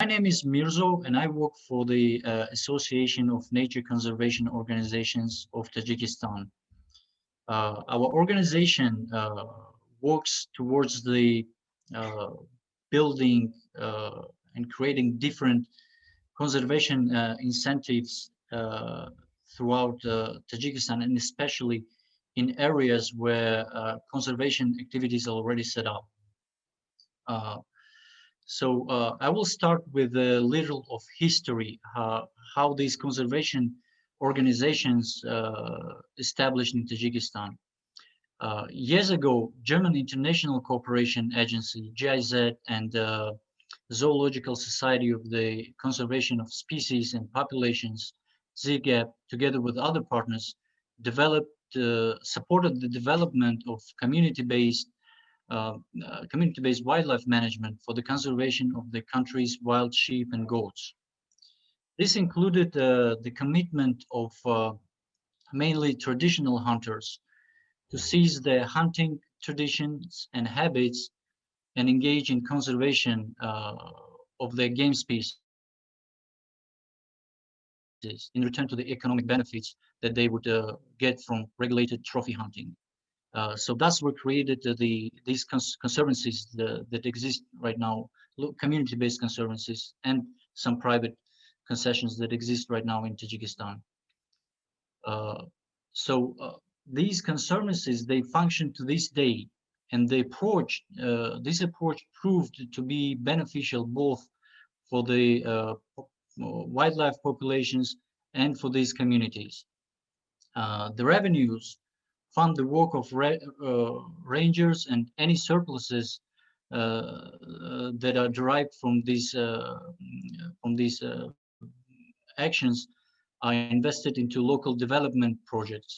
My name is Mirzo, and I work for the Association of Nature Conservation Organizations of Tajikistan. Our organization works towards the uh, building and creating different conservation incentives throughout Tajikistan, and especially in areas where conservation activities are already set up. Uh, So I will start with a little of history, how these conservation organizations established in Tajikistan. Years ago, German International Cooperation Agency, GIZ, and Zoological Society of the Conservation of Species and Populations, ZGAP, together with other partners, supported the development of uh, community-based wildlife management for the conservation of the country's wild sheep and goats. This included the commitment of mainly traditional hunters to seize their hunting traditions and habits and engage in conservation of their game species in return to the economic benefits that they would get from regulated trophy hunting. So thus were created these conservancies that exist right now, community-based conservancies, and some private concessions that exist right now in Tajikistan. Uh, so these conservancies, they function to this day, and this approach proved to be beneficial both for the wildlife populations and for these communities. The revenues fund the work of rangers, and any surpluses that are derived from these actions are invested into local development projects,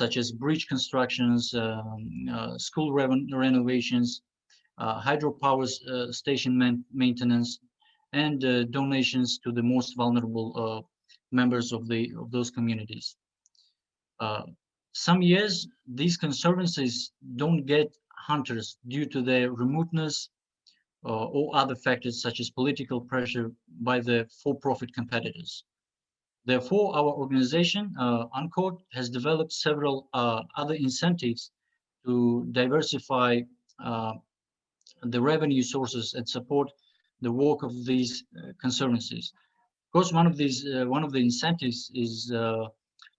such as bridge constructions, school renovations, hydropower station maintenance, and donations to the most vulnerable members of those communities. Uh, some years, these conservancies don't get hunters due to their remoteness or other factors such as political pressure by the for-profit competitors. Therefore, our organization, UNCODE, has developed several other incentives to diversify uh, the revenue sources and support the work of these conservancies. Of course, one of the incentives is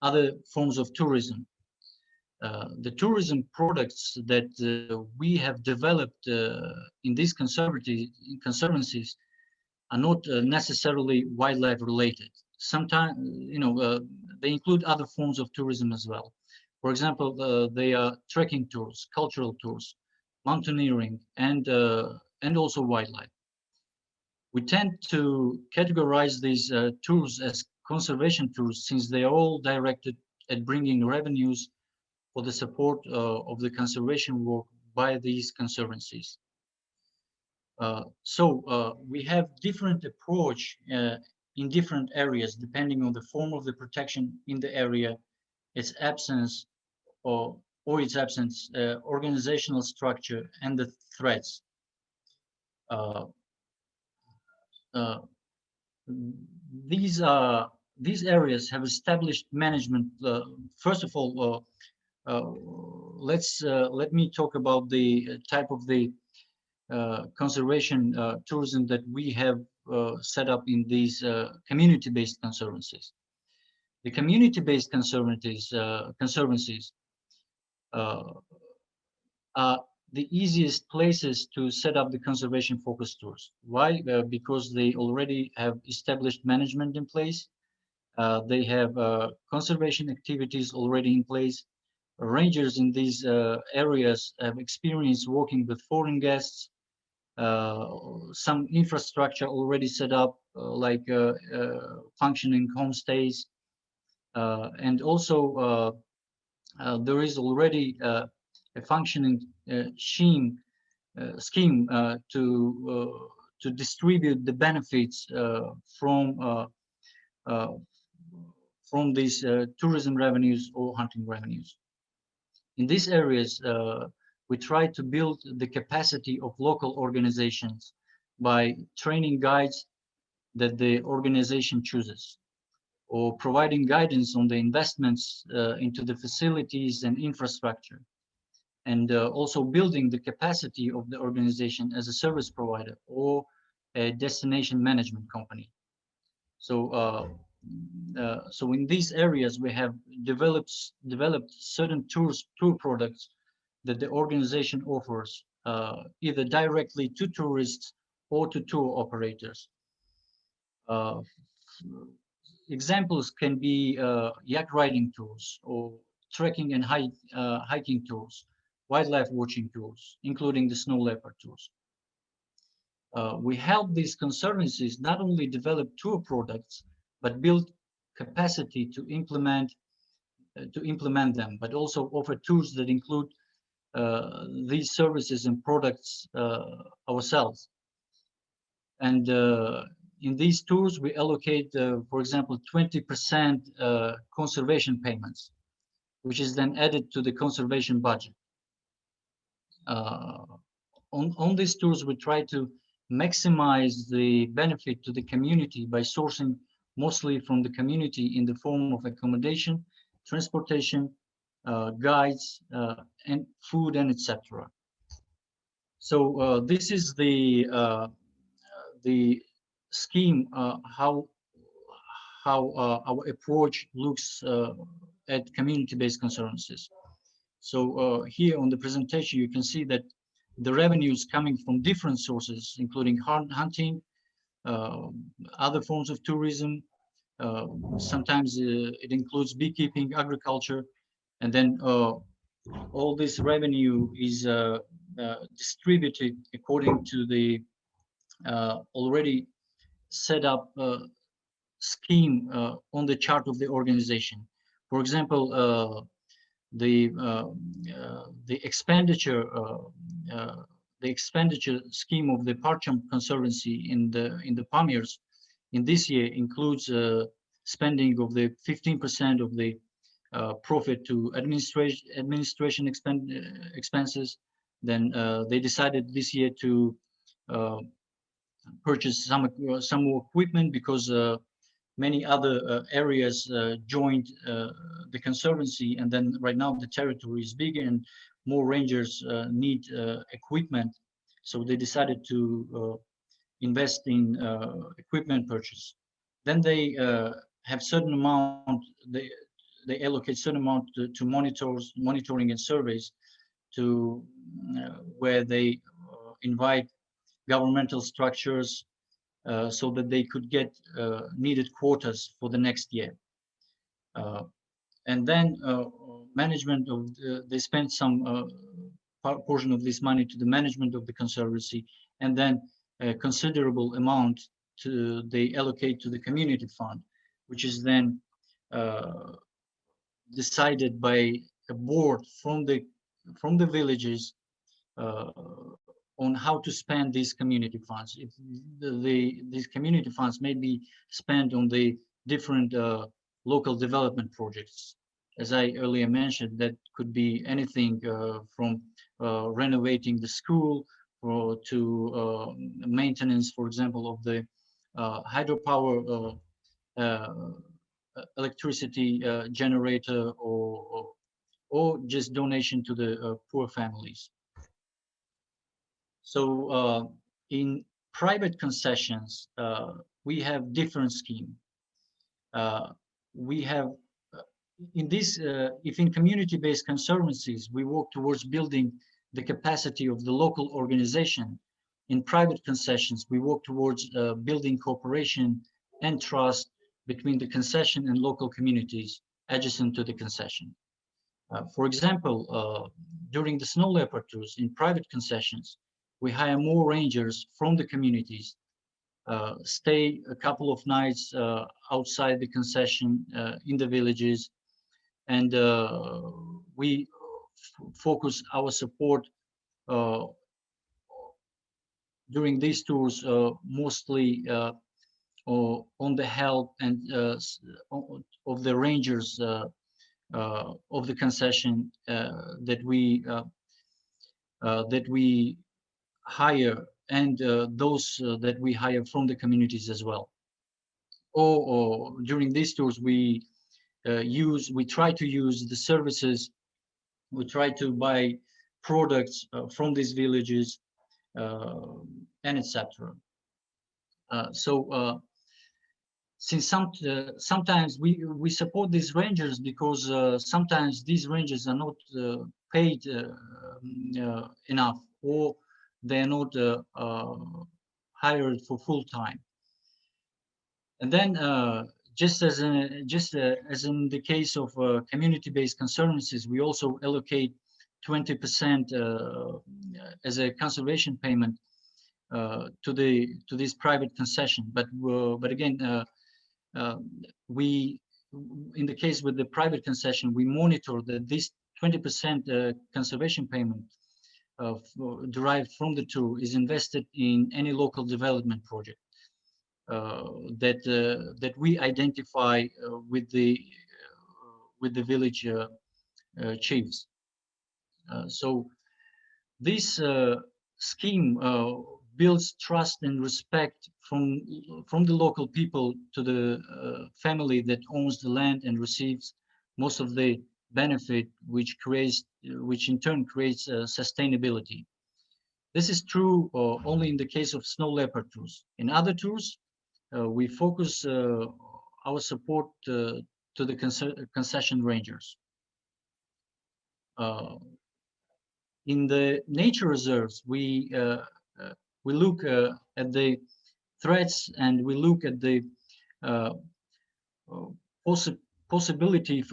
other forms of tourism. The tourism products that we have developed in these conservancies are not necessarily wildlife related. Sometimes, they include other forms of tourism as well. For example, they are trekking tours, cultural tours, mountaineering, and also wildlife. We tend to categorize these tours as conservation tours since they are all directed at bringing revenues for the support of the conservation work by these conservancies. So we have different approach in different areas depending on the form of the protection in the area, its absence or its absence, organizational structure, and the threats. Uh, uh, these areas have established management. First of all, let me talk about the type of the conservation tourism that we have set up in these community-based conservancies. The community-based conservancies uh, are the easiest places to set up the conservation focus tours. Why? Because they already have established management in place. They have conservation activities already in place. Rangers in these areas have experience working with foreign guests, some infrastructure already set up, like functioning homestays, and also there is already a functioning scheme to distribute the benefits uh, from these tourism revenues or hunting revenues. In these areas, we try to build the capacity of local organizations by training guides that the organization chooses, or providing guidance on the investments into the facilities and infrastructure, and also building the capacity of the organization as a service provider or a destination management company. So in these areas, we have developed certain tour products that the organization offers, either directly to tourists or to tour operators. Uh, Examples can be yak riding tours, or trekking and hiking tours, wildlife watching tours, including the snow leopard tours. We help these conservancies not only develop tour products, but build capacity to implement them, but also offer tools that include these services and products ourselves. And in these tours, we allocate, for example, 20% conservation payments, which is then added to the conservation budget. On these tours, we try to maximize the benefit to the community by sourcing mostly from the community in the form of accommodation, transportation, guides, and food, and etc. So this is the scheme, how our approach looks at community-based conservancies. So here on the presentation, you can see that the revenues coming from different sources, including hunting, other forms of tourism. Sometimes it includes beekeeping, agriculture, and then all this revenue is distributed according to the already set up scheme on the chart of the organization. For example, the expenditure scheme of the Parcham Conservancy in the Pamirs in this year includes spending of the 15% of the profit to administration expenses. Then they decided this year to purchase some more equipment, because many other areas joined the conservancy, and then right now the territory is bigger and more rangers need equipment, so they decided to invest in equipment purchase. Then they have certain amount, they allocate certain amount to monitoring and surveys, to where they invite governmental structures so that they could get needed quotas for the next year. And then management of they spent some portion of this money to the management of the conservancy, and then a considerable amount they allocate to the community fund, which is then decided by a board from the villages on how to spend these community funds. If these community funds may be spent on the different local development projects. As I earlier mentioned, that could be anything from renovating the school or to maintenance, for example, of the hydropower electricity generator, or just donation to the poor families. So in private concessions, we have different scheme. We have in this, if in community-based conservancies, we work towards building the capacity of the local organization. In private concessions, we work towards building cooperation and trust between the concession and local communities adjacent to the concession. For example, during the snow leopard tours in private concessions, we hire more rangers from the communities, stay a couple of nights outside the concession in the villages, and we focus our support during these tours mostly on the help and of the rangers of the concession that we hire and those that we hire from the communities as well. Or during these tours, we try to use the services, we try to buy products from these villages, and etc. So since sometimes we support these rangers because sometimes these rangers are not paid enough, or they are not hired for full time. And then as in the case of community-based conservancies, we also allocate 20% as a conservation payment to this private concession. But again, uh, we, in the case with the private concession, we monitor that this 20% conservation payment derived from the tour is invested in any local development project that we identify with the village chiefs. So this scheme builds trust and respect from the local people to the family that owns the land and receives most of the benefit, which in turn creates sustainability. This is true only in the case of snow leopard tours. In other tours, we focus our support to the concession rangers. In the nature reserves, we look at the threats, and we look at the uh, possibilities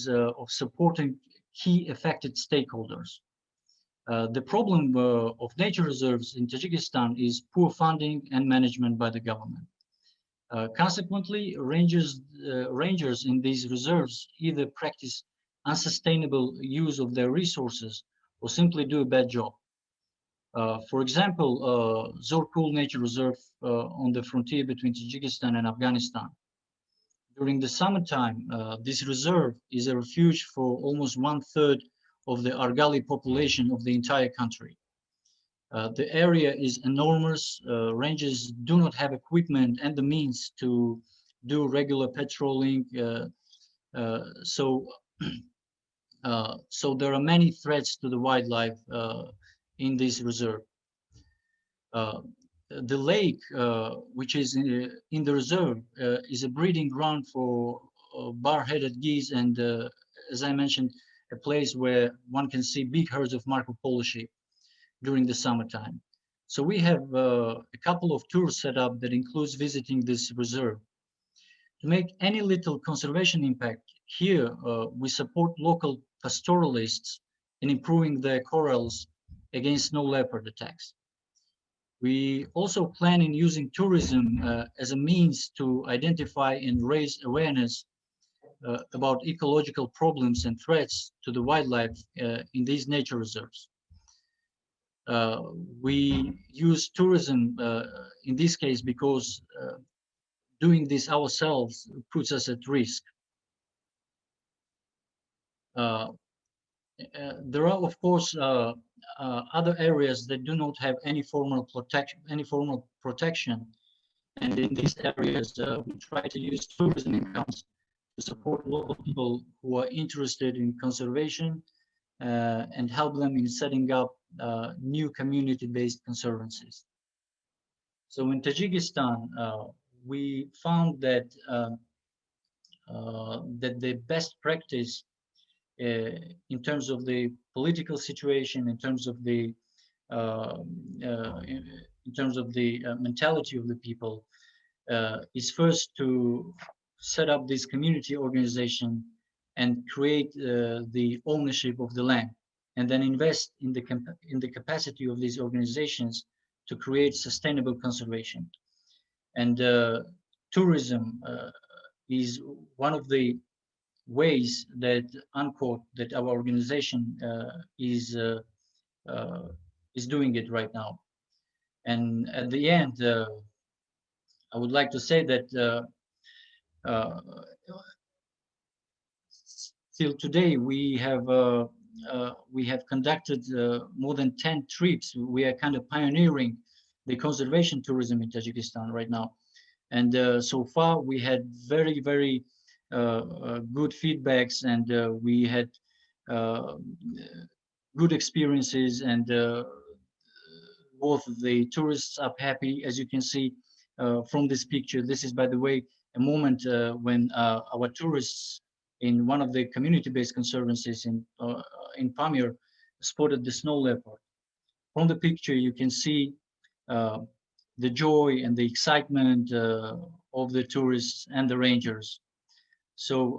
of supporting key affected stakeholders. The problem of nature reserves in Tajikistan is poor funding and management by the government. Consequently, rangers in these reserves either practice unsustainable use of their resources or simply do a bad job. For example, Zorkul Nature Reserve on the frontier between Tajikistan and Afghanistan. During the summertime, this reserve is a refuge for almost 1/3 of the Argali population of the entire country. The area is enormous. Rangers do not have equipment and the means to do regular patrolling. So there are many threats to the wildlife in this reserve. The lake, which is in the reserve, is a breeding ground for bar-headed geese, and as I mentioned, a place where one can see big herds of Marco Polo sheep during the summertime. So we have a couple of tours set up that includes visiting this reserve. To make any little conservation impact here, we support local pastoralists in improving their corrals against snow leopard attacks. We also plan in using tourism as a means to identify and raise awareness about ecological problems and threats to the wildlife in these nature reserves. We use tourism in this case because doing this ourselves puts us at risk. There are, of course, other areas that do not have any formal protection, and in these areas, we try to use tourism incomes to support local people who are interested in conservation and help them in setting up new community-based conservancies. So in Tajikistan, we found that the best practice in terms of the political situation, in terms of the mentality of the people, is first to set up this community organization and create the ownership of the land, and then invest in the capacity of these organizations to create sustainable conservation. And tourism is one of the ways that unquote that our organization is doing it right now. And at the end, I would like to say that till today we have we have conducted more than 10 trips. We are kind of pioneering the conservation tourism in Tajikistan right now. And so far, we had very, very good feedbacks, and we had uh, good experiences, and both the tourists are happy, as you can see from this picture. This is, by the way, a moment when our tourists in one of the community-based conservancies in Pamir spotted the snow leopard. From the picture, you can see the joy and the excitement of the tourists and the rangers. So,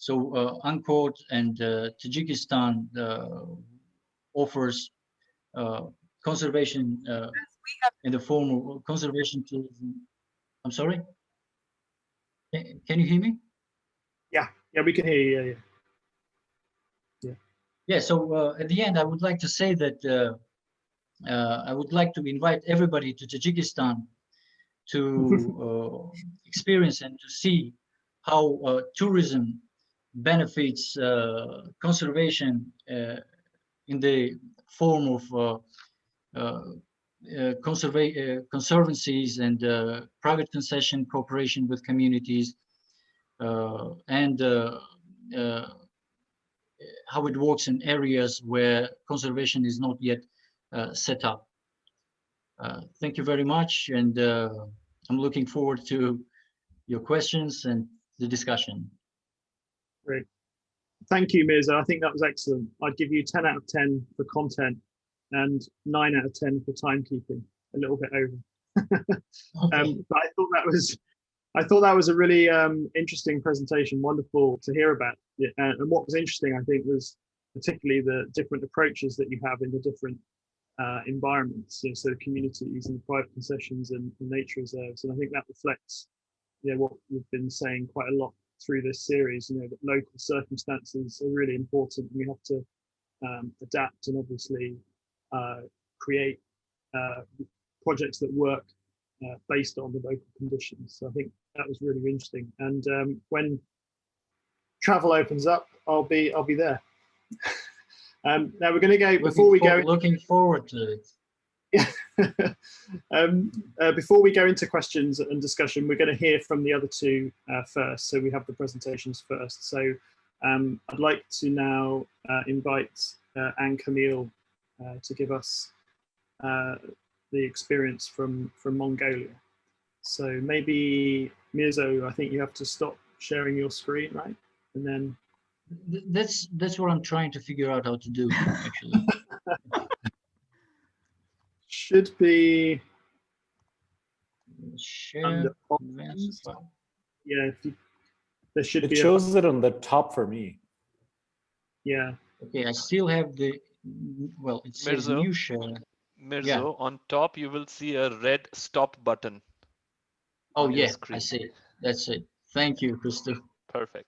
UNCORD and Tajikistan offers conservation in the form of conservation tourism. I'm sorry? Can you hear me? Yeah, we can hear you. Yeah, so at the end, I would like to say that I would like to invite everybody to Tajikistan to experience and to see how tourism benefits conservation in the form of conservancies and private concession cooperation with communities, and how it works in areas where conservation is not yet set up. Thank you very much, and I'm looking forward to your questions and the discussion. Great. Thank you, Mirza. I think that was excellent. I'd give you 10 out of 10 for content and 9 out of 10 for timekeeping, a little bit over. Okay. But I thought that was a really interesting presentation, wonderful to hear about. And what was interesting, I think, was particularly the different approaches that you have in the different environments, so the communities and the private concessions and nature reserves. And I think that reflects what we've been saying quite a lot through this series, that local circumstances are really important. We have to adapt and obviously create projects that work based on the local conditions. So I think that was really interesting. And when travel opens up, I'll be there. Now we're going to go looking forward to it. Before we go into questions and discussion, we're going to hear from the other two first. So we have the presentations first. So I'd like to now invite Anne Camille to give us the experience from Mongolia. So maybe Mirzo, I think you have to stop sharing your screen, right? And then that's what I'm trying to figure out how to do, actually. Should be share. Yeah, there should be. It shows it on the top for me. Yeah. Okay, I still have the. Well, it says Mirzo, new share. Mirzo, on top you will see a red stop button. Oh yeah, I see it. That's it. Thank you, Christoph. Perfect.